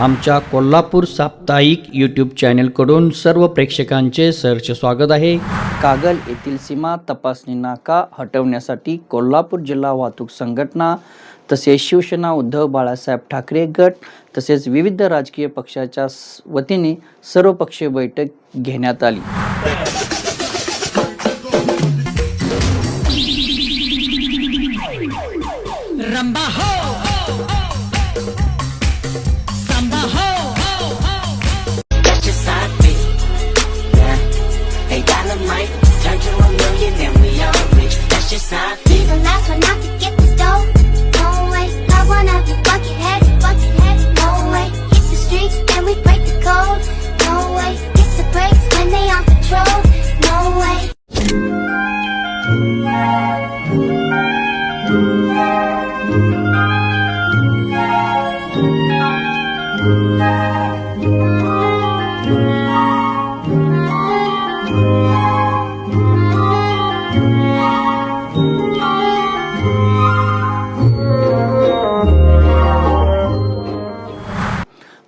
आमच्या कोल्हापूर साप्ताहिक यूट्यूब चॅनलकडून सर्व प्रेक्षकांचे सहर्ष स्वागत आहे। कागल येथील सीमा तपासणी नाका हटवण्यासाठी कोल्हापूर जिल्हा वाहतूक संघटना तसेच शिवसेना उद्धव बाळासाहेब ठाकरे गट तसेच विविध राजकीय पक्षाच्या वतीने सर्वपक्षीय बैठक घेण्यात आली। रंबा हो Samba ho Got your side bitch Yeah Hey Dynamite Turn to a million and we all rich That's your side bitch Be the last one out to get this dough No way Got one of you bucket head No way Hit the streets then we break the code No way Hit the brakes when they on patrol No way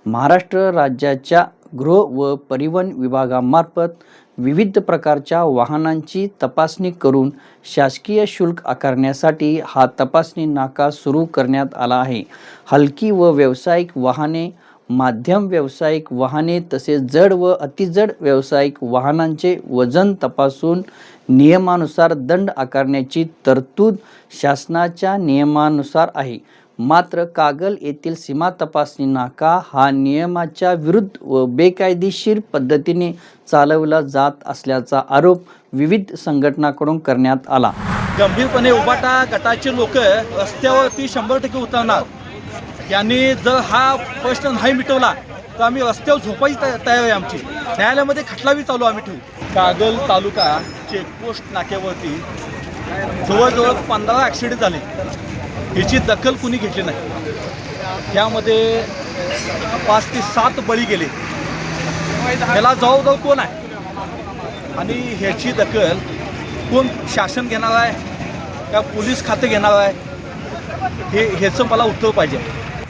Maharashtra राज्याच्या गृह व परिवहन विभागामार्फत विविध प्रकारच्या वाहनांची तपासणी करून शासकीय शुल्क आकारण्यासाठी हा तपासणी नाका सुरू करण्यात आला आहे। हलकी व व्यावसायिक वाहने, माध्यम व्यावसायिक वाहने तसेच जड व अतिजड व्यावसायिक वाहनांचे वजन तपासून नियमानुसार दंड आकारण्याची तरतूद शासनाच्या नियमानुसार आहे। मात्र कागल येथील सीमा तपासणी नाका हा नियमाच्या विरुद्ध व बेकायदेशीर पद्धतीने चालवला जात असल्याचा आरोप विविध संघटनांकडून करण्यात आला। गंभीरपणे उबाटा गटाचे लोक रस्त्यावरती 100% उतरणार। यांनी जर हा प्रश्न नाही मिटवला तर आम्ही रस्त्यावर झोपायची तयारी आहे आमची। न्यायालयामध्ये खटलावी चालू आम्ही ठेवू। कागल तालुका चेकपोस्ट नाक्यावरती जवळजवळ 15 ॲक्सिडेंट झाले। याची दखल कुणी घेतली नाही। त्यामध्ये 5 ते 7 बळी गेले। याला जबाबदार कोण आहे आणि ह्याची दखल कोण शासन घेणार आहे का पोलीस खाते घेणार आहे ह्याचं मला उत्तर पाहिजे।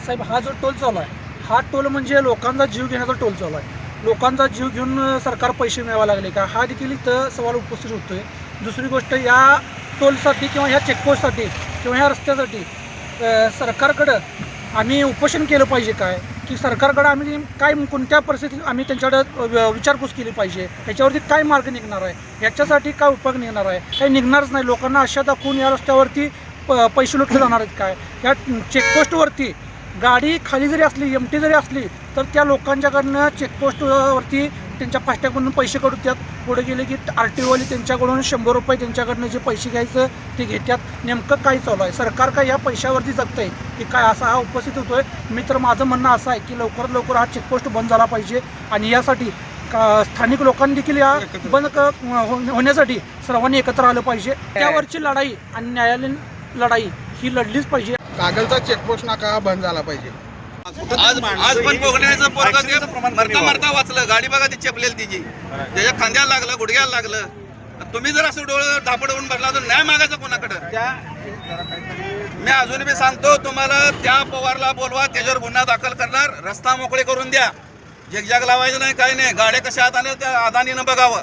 साहेब, हा जो टोल चालू आहे हा टोल म्हणजे लोकांचा जीव घेण्याचा टोल चालू आहे। लोकांचा जीव घेऊन सरकार पैसे मिळवा लागले का हा देखील इथं सवाल उपस्थित होतोय। दुसरी गोष्ट, या टोलसाठी किंवा ह्या चेकपोस्टसाठी किंवा ह्या रस्त्यासाठी सरकारकडं आम्ही उपोषण केलं पाहिजे काय की सरकारकडं आम्ही काय कोणत्या परिस्थितीत आम्ही त्यांच्याकडं विचारपूस केली पाहिजे, ह्याच्यावरती काय मार्ग निघणार आहे, ह्याच्यासाठी काय उपाय निघणार आहे, काही निघणारच नाही। लोकांना आशा दाखवून या रस्त्यावरती पैसे लुटले जाणार आहेत काय। या चेकपोस्टवरती गाडी खाली जरी असली, एमटी जरी असली तर त्या लोकांच्याकडनं चेकपोस्टवरती त्यांच्या फास्टॅगमधून पैसे काढून त्यात पुढे गेले की RTOवाले त्यांच्याकडून 100 रुपये त्यांच्याकडनं जे पैसे घ्यायचं ते घेतात। नेमकं काय चालू आहे, सरकार काय या पैशावरती जगतं आहे की काय, असा हा उपस्थित होतो आहे। मी तर माझं म्हणणं असं आहे की लवकरात लवकर हा चेकपोस्ट बंद झाला पाहिजे आणि यासाठी स्थानिक लोकांनी देखील या बंद होण्यासाठी सर्वांनी एकत्र आलं पाहिजे। त्यावरची लढाई आणि न्यायालयीन लढाई ही लढलीच पाहिजे। कागलचा चेकपोस्ट नाका बंद झाला पाहिजे। आज पण पोगण्याचं पोरगा ते मरता वाचलं। गाडी बघा ती चपलेल तिची, त्याच्या खांद्याला लागलं, गुडघ्याला लागलं। तुम्ही जर असं डोळं धापडवून बसला तर न्याय मागायचं कोणाकडं? मी अजूनही मी सांगतो तुम्हाला, त्या पवारला बोलवा, त्याच्यावर गुन्हा दाखल करणार, रस्ता मोकळे करून द्या। जगजाग लावायचं नाही, काही नाही। गाड्या कशा आल्या त्या अदानीनं बघावं।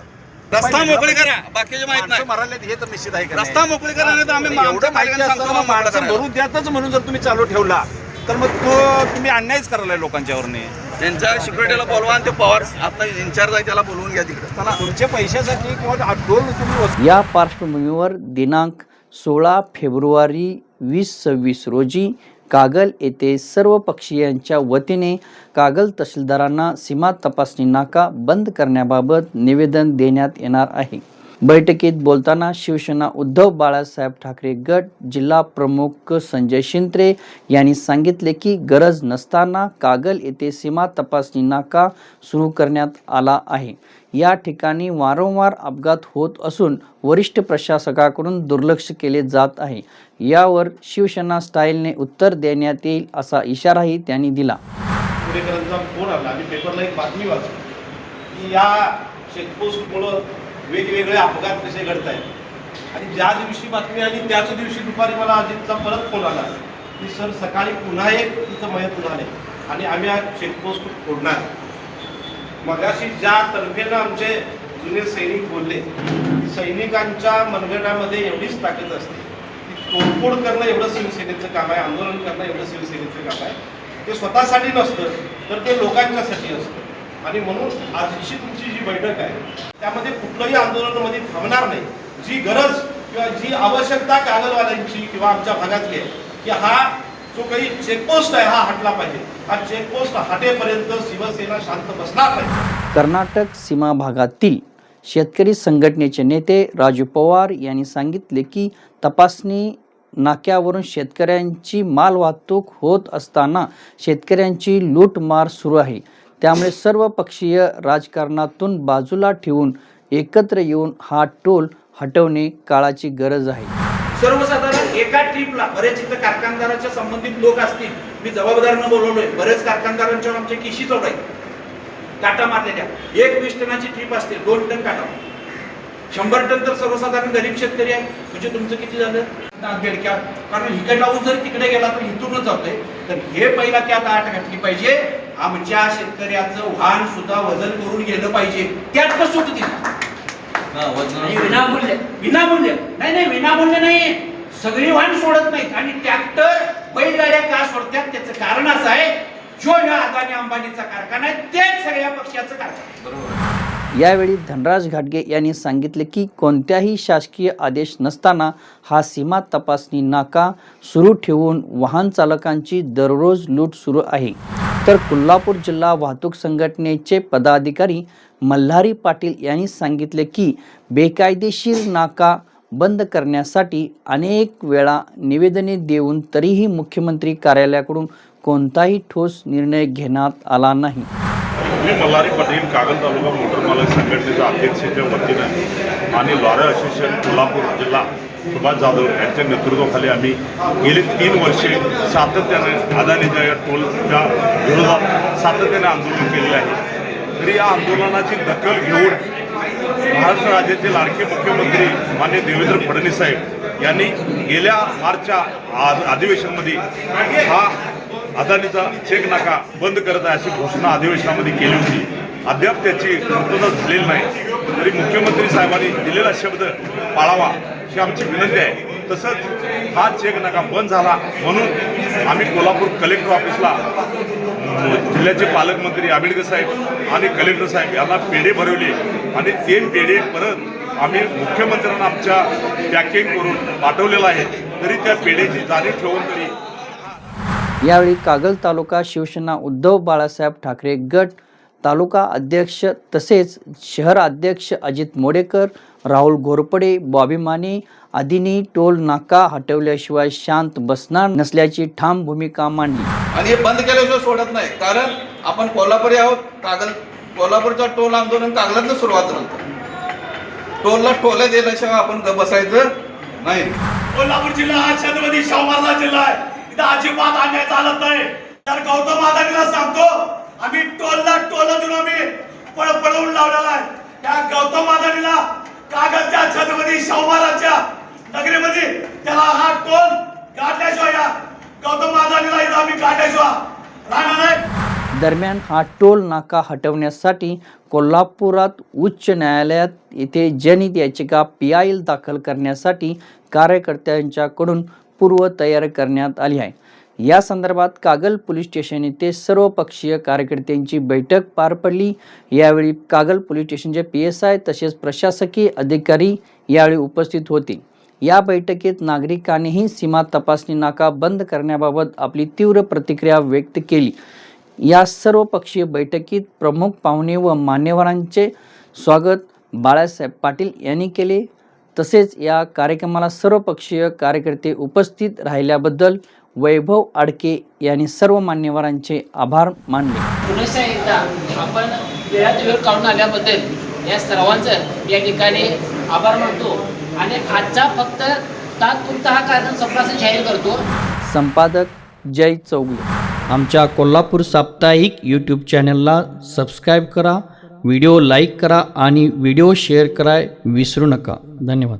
रस्ता मोकळी करा, बाकीचे माहित नाही। हे तर निश्चित आहे। रस्ता मोकळी करा, नाही तर आम्ही भरून द्यातच म्हणून जर तुम्ही चालू ठेवला तर मग तो तुम्ही अन्यायच करायला लोकांच्यावरने। त्यांच्या सिक्युरिटीला बोलवा आणि ते पवार आता इन्चार्ज आहे त्याला बोलवून घ्या तिकडे। तुमच्या पैशासाठी किंवा टोल तुम्ही या पार्श्वभूमीवर दिनांक 16 फेब्रुवारी 2026 रोजी कागल येथे सर्व पक्षीयांच्या वतीने कागल तहसीलदारांना सीमा तपासणी नाका बंद करण्याबाबत निवेदन देण्यात येणार आहे। बैठकीत बोलताना शिवसेना उद्धव बाळासाहेब ठाकरे गट जिल्हा प्रमुख संजय शिंत्रे यांनी सांगितले की गरज नसताना कागल येथे सीमा तपासणी नाका सुरू करण्यात आला आहे। या ठिकाणी वारंवार अपघात होत असून वरिष्ठ प्रशासकाकडून दुर्लक्ष केले जात आहे। यावर शिवसेना स्टाईलने उत्तर देण्यात येईल असा इशाराही त्यांनी दिला। फोन आला आणि पेपरला एक बातमी वाचली की या चेकपोस्टमुळं वेगवेगळे अपघात कसे घडत आहेत आणि ज्या दिवशी बातमी आली त्याच दिवशी दुपारी मला अजितचा परत फोन आला की सर सकाळी पुन्हा एक इथं मयत झाले। आणि आम्ही हा चेकपोस्ट फोडणार. मगाशी ज्या तर्फेनं आमचे जुने सैनिक बोलले, सैनिकांच्या मनगटामध्ये एवढीच ताकद असते की तोडफोड करणं एवढं शिवसेनेचं काम आहे, आंदोलन करणं एवढं शिवसेनेचं काम आहे. ते स्वतःसाठी नसतं तर ते लोकांच्यासाठी असतं. आणि म्हणून आजची तुमची जी बैठक आहे त्यामध्ये कुठलंही आंदोलनामध्ये थांबणार नाही. जी गरज किंवा जी आवश्यकता कागलवाल्यांची किंवा आमच्या भागातली आहे की हा जो काही चेकपोस्ट आहे हा हटला पाहिजे, हा चेकपोस्ट हटेपर्यंत शिवसेना शांत बसणार नाही. कर्नाटक सीमा भागातील शेतकरी संघटनेचे नेते राजू पवार यांनी सांगितले की तपासणी नाक्यावरून शेतकऱ्यांची माल वाहतूक होत असताना शेतकऱ्यांची लूटमार सुरू आहे. त्यामुळे सर्व पक्षीय राजकारणातून बाजूला ठेवून एकत्र येऊन हा टोल हटवणे काळाची गरज आहे. सर्वसाधारण एका ट्रिपला बरेच इथं कारखानदाराच्या संबंधित लोक असतील, मी जबाबदारीनं बोलवलोय. बरेच कारखानदारांच्यावर आमचे किशी चौड आहे, काटा मारलेल्या. 1 टनाची ट्रिप असते, 2 टन काटा. 100 टन तर सर्वसाधारण गरीब शेतकरी आहे. म्हणजे तुमचं किती झालं बेडक्या? कारण इकडला ऊस जर तिकडे गेला तर इथूनच जातोय. तर हे पहिला त्यात आठ घातली पाहिजे. आमच्या शेतकऱ्याचं वाहन सुद्धा वजन करून गेलं पाहिजे. त्यात पण सूट दिली विनामूल्य. विनामूल्य नाही, विनामूल्य नाही. सगळी वाहन सोडत नाहीत आणि ट्रॅक्टर बैलगाड्या का सोडतात त्याचं कारण असं आहे, जो ह्या अदानी अंबानीचा कारखाना आहे तेच सगळ्या पक्षाचं कारखाना. यावेळी धनराज घाटगे यांनी सांगितले की कोणत्याही शासकीय आदेश नसताना हा सीमा तपासणी नाका सुरू ठेवून वाहन चालकांची दररोज लूट सुरू आहे. तर कोल्हापूर जिल्हा वाहतूक संघटनेचे पदाधिकारी मल्हारी पाटील यांनी सांगितले की बेकायदेशीर नाका बंद करण्यासाठी अनेक वेळा निवेदने देऊन तरीही मुख्यमंत्री कार्यालयाकडून कोणताही ठोस निर्णय घेण्यात आला नाही. मी मल्हारी पाटील, कागल तालुका मोटर मालक संघटनेच्या अध्यक्षतेच्या वतीनं आणि लॉरी असोसिएशन कोल्हापूर जिल्हा सुभाष जाधव यांच्या नेतृत्वाखाली आम्ही गेली 3 वर्षे सातत्याने अदानीच्या या टोलच्या विरोधात सातत्याने आंदोलन केलेले आहे. तरी या आंदोलनाची दखल घेऊन महाराष्ट्र राज्याचे लाडके मुख्यमंत्री माननीय देवेंद्र फडणवीस साहेब यांनी गेल्या मार्चच्या अधिवेशनामध्ये हा अदानीचा चेक नाका बंद करत आहे अशी घोषणा अधिवेशनामध्ये केली होती. अद्याप त्याची पूर्तता झालेली नाही. तरी मुख्यमंत्री साहेबांनी दिलेला शब्द पाळावा ही आमची विनंती आहे. तसंच हा चेक नाका बंद झाला म्हणून आम्ही कोल्हापूर कलेक्टर ऑफिसला जिल्ह्याचे पालकमंत्री आंबेडकर साहेब आणि कलेक्टर साहेब यांना पेढे भरवले आणि ते पेढे परत आम्ही मुख्यमंत्र्यांना आमच्या पॅकिंग करून पाठवलेलं आहे. तरी त्या पेढेची जाणीव ठेवून तरी यावेळी कागल तालुका शिवसेना उद्धव बाळासाहेब ठाकरे गट तालुका अध्यक्ष तसेच शहर अध्यक्ष अजित मोडेकर, राहुल घोरपडे, बॉबी माने आदींनी टोल नाका हटवल्याशिवाय शांत बसणार नसल्याची ठाम भूमिका मांडली. आणि हे बंद केल्याशिवाय सोडत नाही. कारण आपण कोल्हापुरी आहोत. कोल्हापूरचा टोल आंदोलन कागलातच सुरुवात झालं. टोलला टोले दिल्याशिवाय आपण बसायचं नाही. कोल्हापूर जिल्हा हा छत्रपती शाहू महाराज जिल्हा आहे. इथं अजिबात अन्याय चालत नाही. तर गौतम अदानीला सांगतो, आम्ही टोलला टोल देऊन आम्ही पळवून लावलेला आहे. त्या गौतम अदानीला कागदच्या छत्रपती शाहू महाराजच्या नगरीमध्ये त्याला हा टोल गाठल्याशिवाय या गौतम अदानीला इथं आम्ही गाठल्याशिवाय राहणार नाही. दरम्यान हा टोल नाका हटवण्यासाठी कोल्हापुरात उच्च न्यायालयात येथे जनहित याचिका PIL दाखल करण्यासाठी कार्यकर्त्यांच्याकडून पूर्व तयारी करण्यात आली आहे. या संदर्भात कागल पोलीस स्टेशन येथे सर्वपक्षीय कार्यकर्त्यांची बैठक पार पडली. यावेळी कागल पोलीस स्टेशनचे PSI तसेच प्रशासकीय अधिकारी यावेळी उपस्थित होते. या बैठकीत नागरिकांनीही सीमा तपासणी नाका बंद करण्याबाबत आपली तीव्र प्रतिक्रिया व्यक्त केली. या सर्वपक्षीय बैठकीत प्रमुख पाहुणे व मान्यवरांचे स्वागत बाळासाहेब पाटील यांनी केले. तसेच या कार्यक्रमाला सर्वपक्षीय कार्यकर्ते उपस्थित राहिल्याबद्दल वैभव आडके यांनी सर्व मान्यवरांचे आभार मानले. पुन्हा एकदा आपण वेळात वेळ काढून आल्याबद्दल या सर्वांचं या ठिकाणी आभार मानतो आणि आजचा फक्त तात्पुरता हा कार्यक्रम संपल्याचं जाहीर करतो. संपादक जय चौगले. आमच्या कोल्हापूर साप्ताहिक यूट्यूब चॅनलला सबस्क्राईब करा, व्हिडिओ लाईक करा आणि व्हिडिओ शेअर करायला विसरू नका. धन्यवाद.